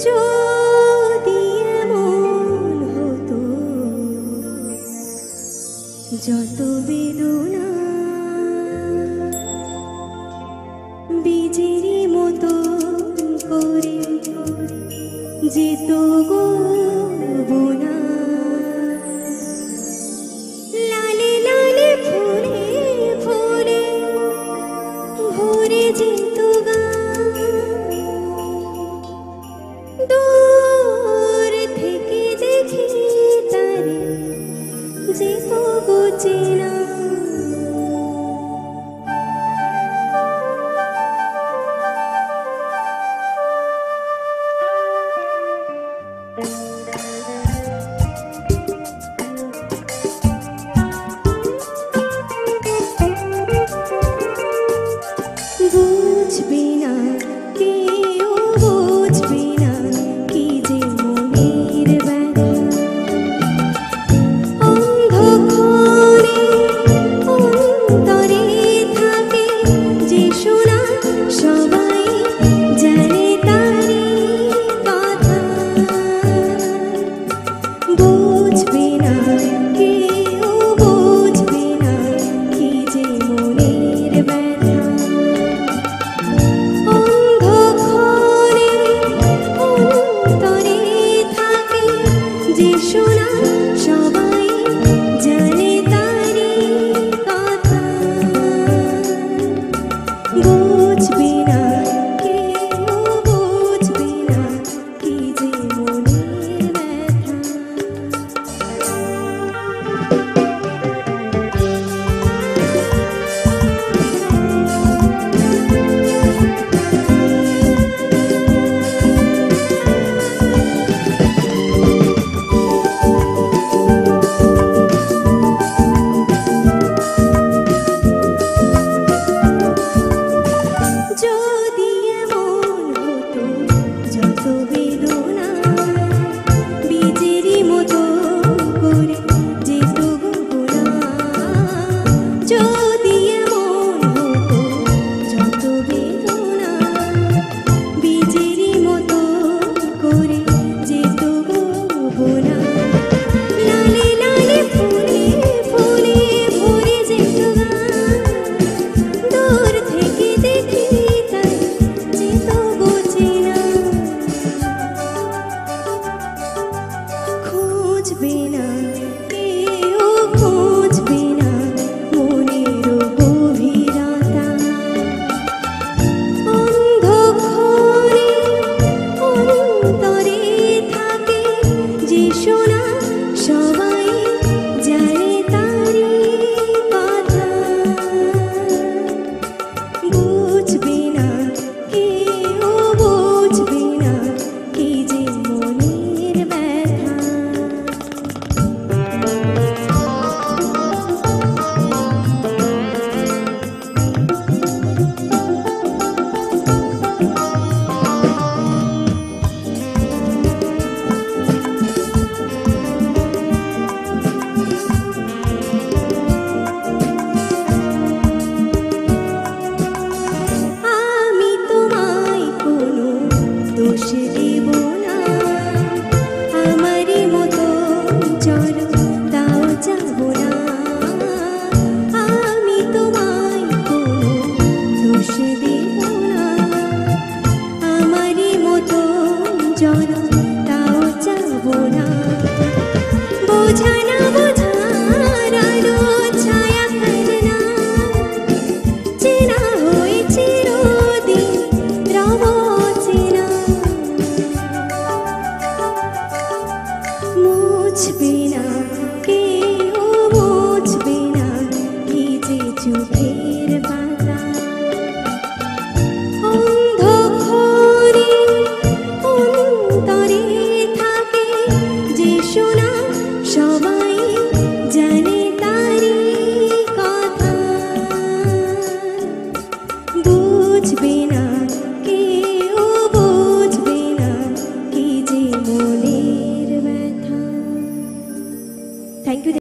যদি এমন হতো যত বেদনা বীজেরই মতো করে যেত গো বোনা, লালে লালে ফুলে ফুলে ভরে যেত গান, দূর থেকে দেখি তারে যেত গো চেনা। বুঝবে না কেউ, বুঝবে না কি যে মনের ব্যথা, অন্ধকারে অন্তরে থাকে যে শোনা, সবাই জানে তারি কথা। বুঝবে না কেউ, বুঝবে না কি যে মনের ব্যথা, শোনা সবাই জানে তারি কথা। বুঝবে না কেউ, বুঝবে না কি যে মনের ব্যথা। খুঁজবে না কেউ, খুঁজবে না মনের গভীরতা, অন্ধকারে অন্তরে থাকে যে শোনা, সবাই জানে তারি কথা। বুঝবে না কেউ, বুঝবে না কি যে মনের ব্যথা। আমি তোমায় কোনো দোষ দেব না, আমারই মতো চলো তাও যাব না। আমি তোমায় কোনো দোষ দেব না, আমারই মতো চলো তাও যাব না। বোঝা না বোঝার আলো ছায়া ফেলে না, চেনা হয়ে চিরদিন রব চেনা। মুছবে না কেউ, মুছবে না কি যে চোখের